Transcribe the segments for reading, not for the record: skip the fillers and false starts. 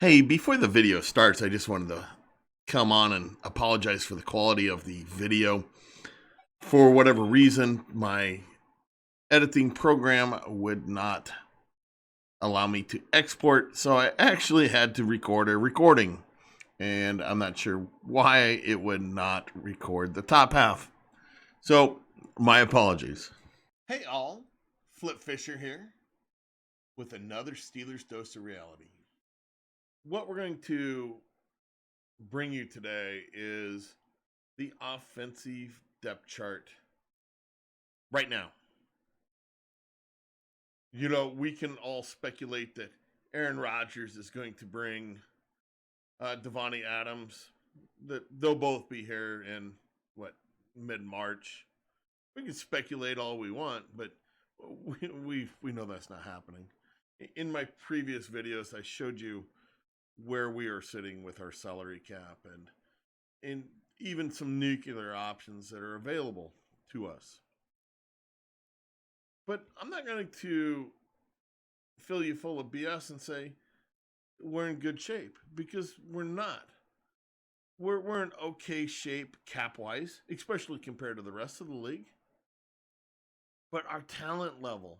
Hey, before the video starts, I just wanted to come on and apologize for the quality of the video. For whatever reason, my editing program would not allow me to export, so I actually had to record a recording. And I'm not sure why it would not record the top half. So, my apologies. Hey, all. Flip Fisher here with another Steelers Dose of Reality. What we're going to bring you today is the offensive depth chart right now. You know, we can all speculate that Aaron Rodgers is going to bring Devontae Adams. That they'll both be here in mid-March. We can speculate all we want, but we know that's not happening. In my previous videos, I showed you where we are sitting with our salary cap and even some nuclear options that are available to us. But I'm not going to fill you full of BS and say we're in good shape, because we're not. We're in okay shape cap-wise, especially compared to the rest of the league. But our talent level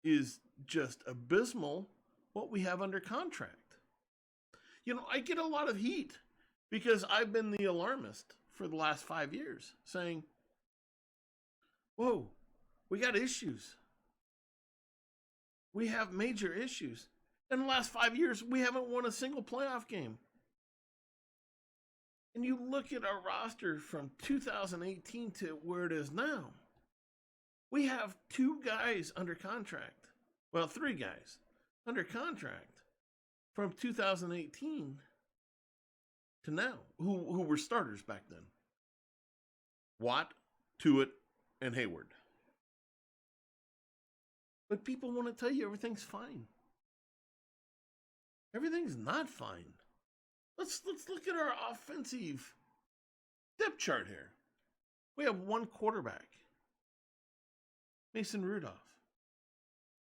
is just abysmal what we have under contract. You know, I get a lot of heat because I've been the alarmist for the last 5 years, saying, whoa, we got issues. We have major issues. In the last 5 years, we haven't won a single playoff game. And you look at our roster from 2018 to where it is now. We have 2 guys under contract. Well, 3 guys under contract from 2018 to now, who were starters back then. Watt, Tuitt, and Hayward. But people want to tell you everything's fine. Everything's not fine. Let's look at our offensive depth chart here. We have 1 quarterback, Mason Rudolph.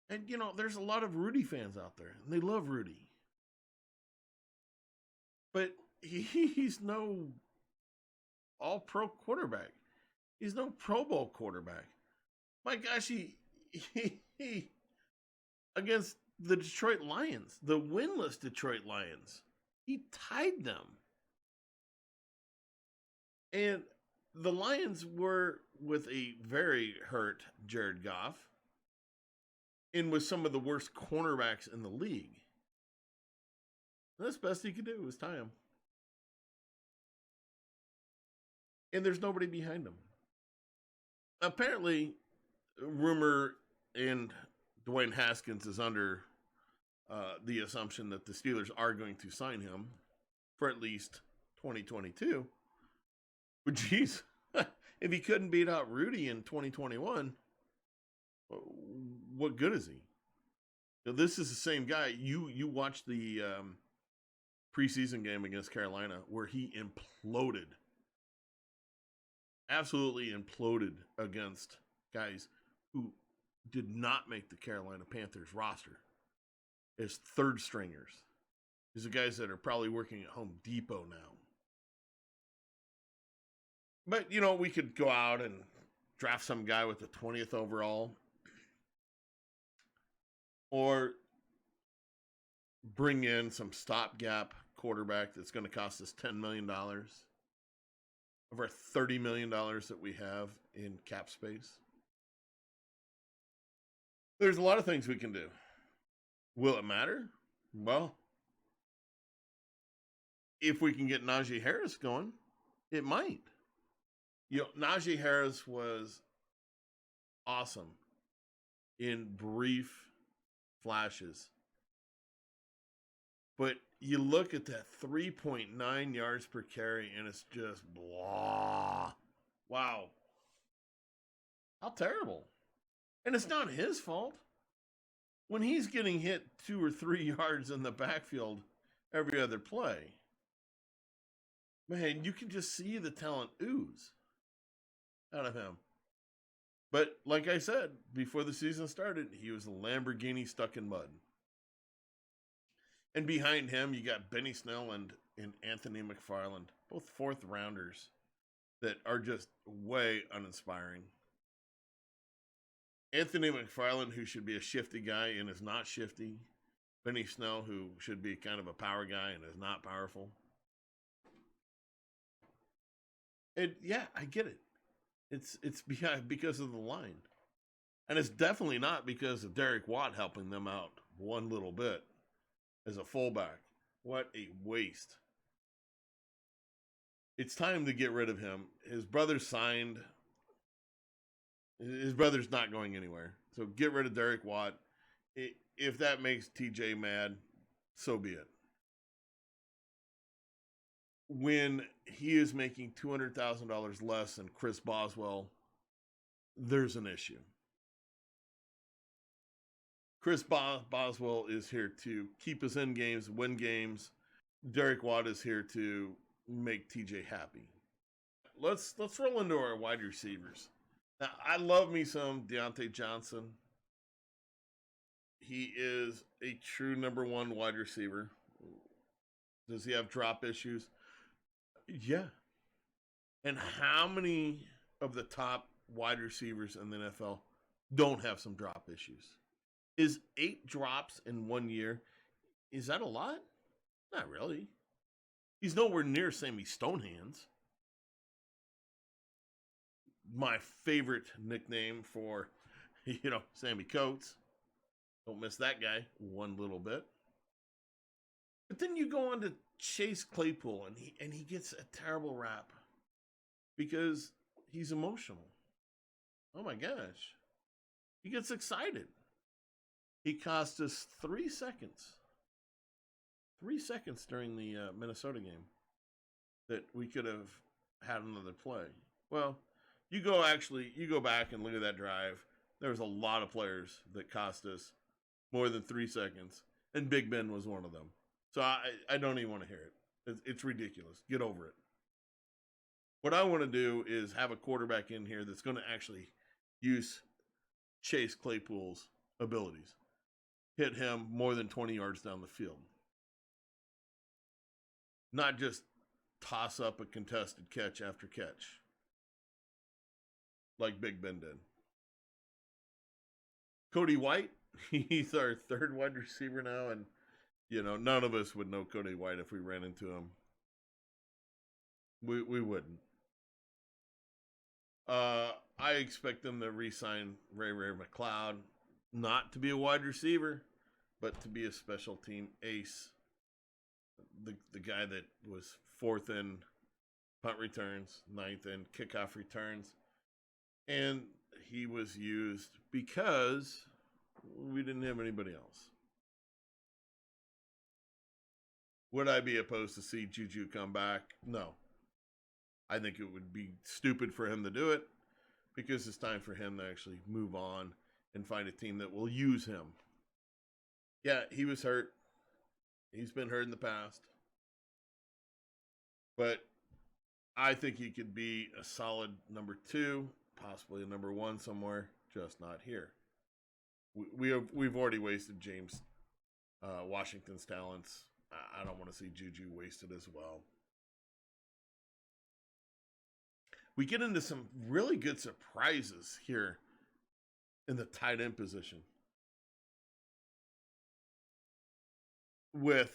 And, you know, there's a lot of Rudy fans out there, and they love Rudy. But he's no all-pro quarterback. He's no Pro Bowl quarterback. My gosh, he against the Detroit Lions, the winless Detroit Lions, he tied them. And the Lions were with a very hurt Jared Goff and with some of the worst cornerbacks in the league. And that's the best he could do was tie him. And there's nobody behind him. Apparently, rumor and Dwayne Haskins is under the assumption that the Steelers are going to sign him for at least 2022. But geez, if he couldn't beat out Rudy in 2021, what good is he? Now, this is the same guy. You watched the preseason game against Carolina where he imploded. Absolutely imploded against guys who did not make the Carolina Panthers roster as third stringers. These are guys that are probably working at Home Depot now. But, you know, we could go out and draft some guy with the 20th overall. Or bring in some stopgap quarterback that's going to cost us $10 million of our $30 million that we have in cap space. There's a lot of things we can do. Will it matter? Well, if we can get Najee Harris going, it might. You know, Najee Harris was awesome in brief flashes. But you look at that 3.9 yards per carry, and it's just blah. Wow. How terrible. And it's not his fault. When he's getting hit 2 or 3 yards in the backfield every other play, man, you can just see the talent ooze out of him. But like I said, before the season started, he was a Lamborghini stuck in mud. And behind him, you got Benny Snell and Anthony McFarland, both fourth rounders that are just way uninspiring. Anthony McFarland, who should be a shifty guy and is not shifty. Benny Snell, who should be kind of a power guy and is not powerful. And yeah, I get it. It's because of the line. And it's definitely not because of Derek Watt helping them out one little bit as a fullback. What a waste. It's time to get rid of him. His brother signed. His brother's not going anywhere. So get rid of Derek Watt. If that makes TJ mad, so be it. When he is making $200,000 less than Chris Boswell, there's an issue. Chris Boswell is here to keep us in games, win games. Derek Watt is here to make TJ happy. Let's roll into our wide receivers. Now, I love me some Deontay Johnson. He is a true number one wide receiver. Does he have drop issues? Yeah. And how many of the top wide receivers in the NFL don't have some drop issues? Is 8 drops in 1 year, is that a lot? Not really. He's nowhere near Sammy Stonehands. My favorite nickname for, Sammy Coates. Don't miss that guy one little bit. But then you go on to Chase Claypool, and he gets a terrible rap because he's emotional. Oh my gosh. He gets excited. He cost us 3 seconds. 3 seconds during the Minnesota game that we could have had another play. Well, you go back and look at that drive. There was a lot of players that cost us more than 3 seconds, and Big Ben was one of them. So I don't even want to hear it. It's ridiculous. Get over it. What I want to do is have a quarterback in here that's going to actually use Chase Claypool's abilities. Hit him more than 20 yards down the field. Not just toss up a contested catch after catch like Big Ben did. Cody White, he's our third wide receiver now, and none of us would know Cody White if we ran into him. We wouldn't. I expect them to re-sign Ray McLeod, not to be a wide receiver, but to be a special team ace. The guy that was 4th in punt returns, 9th in kickoff returns. And he was used because we didn't have anybody else. Would I be opposed to see Juju come back? No. I think it would be stupid for him to do it because it's time for him to actually move on and find a team that will use him. Yeah, he was hurt. He's been hurt in the past. But I think he could be a solid number 2, possibly a number 1 somewhere, just not here. We've already wasted James Washington's talents. I don't want to see Juju wasted as well. We get into some really good surprises here in the tight end position. With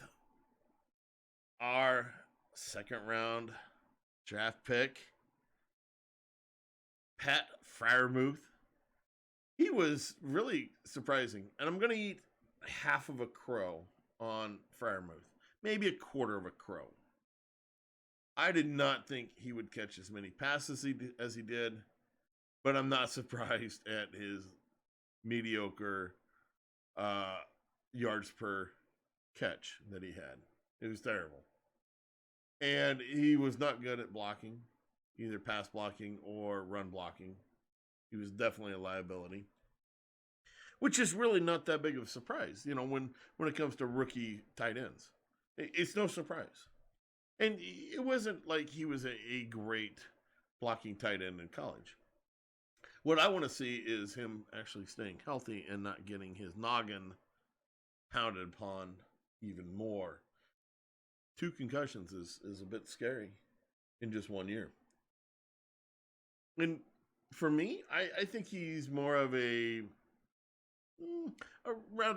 our second round draft pick, Pat Friarmuth. He was really surprising. And I'm going to eat half of a crow on Friarmuth. Maybe a quarter of a crow. I did not think he would catch as many passes as he did. But I'm not surprised at his mediocre yards per catch that he had. It was terrible. And he was not good at blocking, either pass blocking or run blocking. He was definitely a liability, which is really not that big of a surprise, when it comes to rookie tight ends. It's no surprise. And it wasn't like he was a great blocking tight end in college. What I want to see is him actually staying healthy and not getting his noggin pounded upon even more. 2 concussions is a bit scary in just 1 year. And for me, I think he's more of around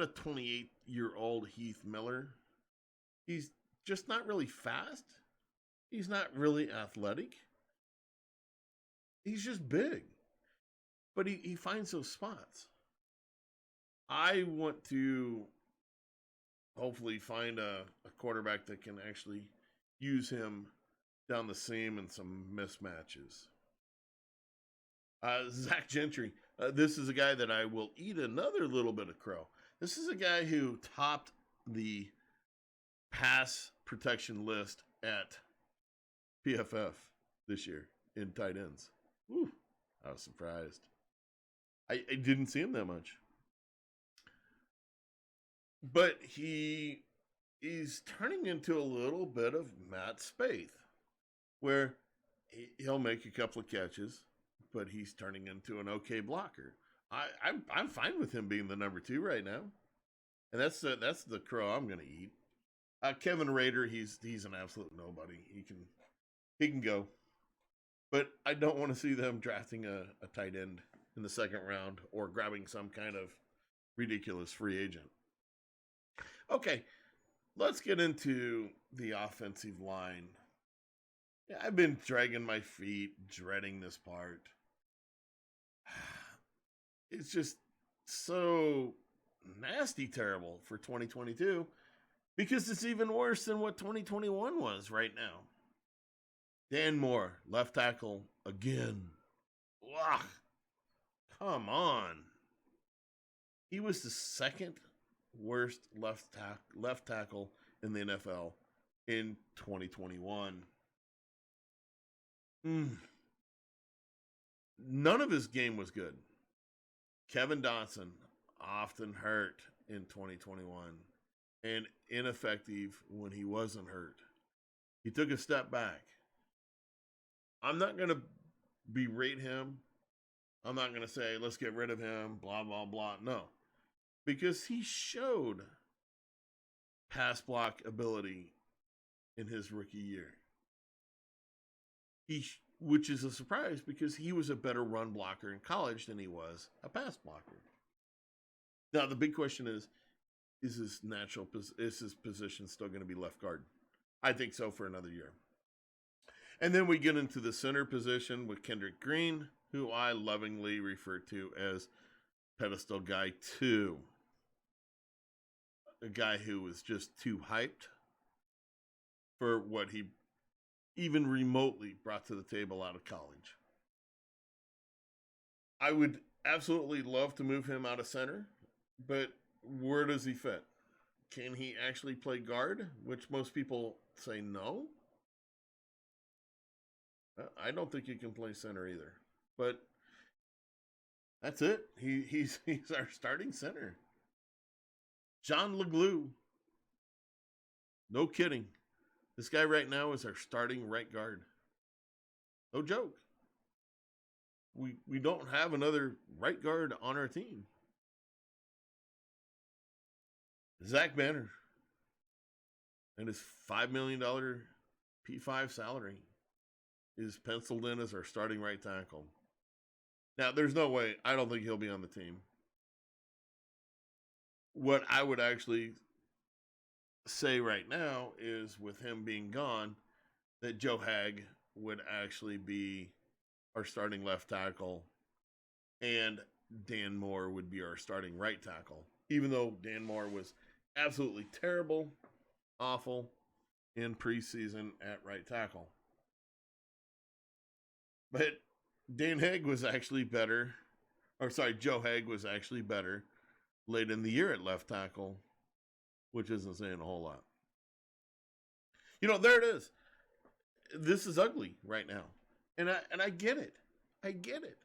a 28-year-old Heath Miller. He's just not really fast. He's not really athletic. He's just big. But he finds those spots. I want to hopefully find a quarterback that can actually use him down the seam in some mismatches. Zach Gentry. This is a guy that I will eat another little bit of crow. This is a guy who topped the pass protection list at PFF this year in tight ends. Whew, I was surprised. I didn't see him that much. But he's turning into a little bit of Matt Spaeth, where he'll make a couple of catches, but he's turning into an okay blocker. I'm fine with him being the number 2 right now, and that's the crow I'm going to eat. Kevin Rader, he's an absolute nobody. He can go, but I don't want to see them drafting a tight end in the 2nd round or grabbing some kind of ridiculous free agent. Okay, let's get into the offensive line. Yeah, I've been dragging my feet, dreading this part. It's just so nasty terrible for 2022 because it's even worse than what 2021 was right now. Dan Moore, left tackle again. Ugh, come on. He was the 2nd worst left tackle in the NFL in 2021. None of his game was good. Kevin Dodson often hurt in 2021 and ineffective when he wasn't hurt. He took a step back. I'm not going to berate him. I'm not going to say, let's get rid of him, blah, blah, blah. No. Because he showed pass block ability in his rookie year. Which is a surprise because he was a better run blocker in college than he was a pass blocker. Now, the big question is his position still going to be left guard? I think so for another year. And then we get into the center position with Kendrick Green, who I lovingly refer to as Pedestal Guy 2. A guy who was just too hyped for what he even remotely brought to the table out of college. I would absolutely love to move him out of center, but where does he fit? Can he actually play guard? Which most people say no. I don't think he can play center either. But that's it. He's our starting center. John LeGlue. No kidding. This guy right now is our starting right guard. No joke. We don't have another right guard on our team. Zach Banner and his $5 million P5 salary is penciled in as our starting right tackle. Now, there's no way. I don't think he'll be on the team. What I would actually say right now is with him being gone, that Joe Hag would actually be our starting left tackle and Dan Moore would be our starting right tackle. Even though Dan Moore was absolutely terrible, awful in preseason at right tackle. But Joe Hag was actually better late in the year at left tackle, which isn't saying a whole lot. There it is. This is ugly right now. And I get it. I get it.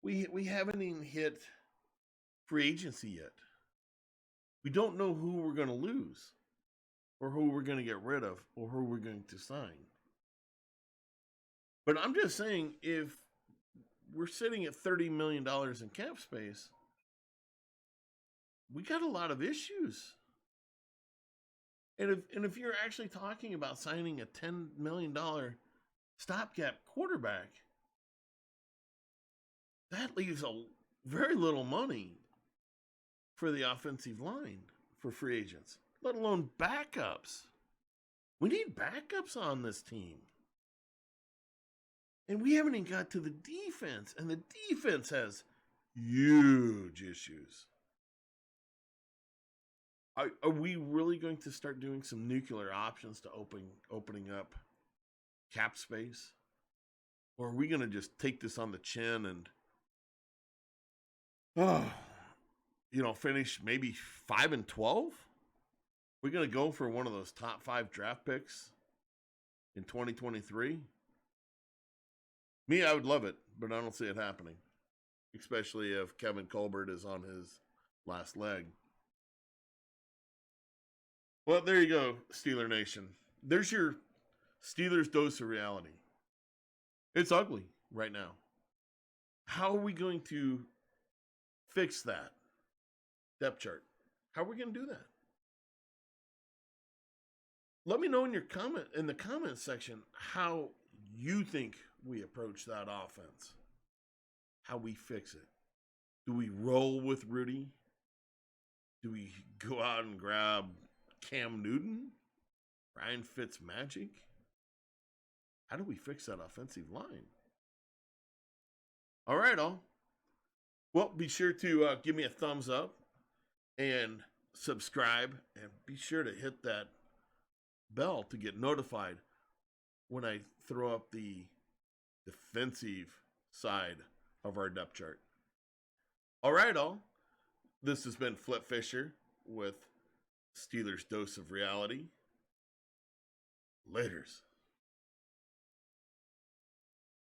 We haven't even hit free agency yet. We don't know who we're going to lose or who we're going to get rid of or who we're going to sign. But I'm just saying, if we're sitting at $30 million in cap space, we got a lot of issues. And if you're actually talking about signing a $10 million stopgap quarterback, that leaves a very little money for the offensive line for free agents, let alone backups. We need backups on this team. And we haven't even got to the defense, and the defense has huge issues. Are we really going to start doing some nuclear options to opening up cap space? Or are we going to just take this on the chin and finish maybe 5-12? We're going to go for one of those top 5 draft picks in 2023? Me, I would love it, but I don't see it happening. Especially if Kevin Colbert is on his last leg. Well, there you go, Steeler Nation. There's your Steelers dose of reality. It's ugly right now. How are we going to fix that depth chart? How are we going to do that? Let me know in the comment section how you think we approach that offense. How we fix it. Do we roll with Rudy? Do we go out and grab Cam Newton? Ryan Fitzmagic? How do we fix that offensive line? All right, all. Well, be sure to give me a thumbs up and subscribe, and be sure to hit that bell to get notified when I throw up the defensive side of our depth chart. All right, all. This has been Flip Fisher with Steelers Dose of Reality. Laters.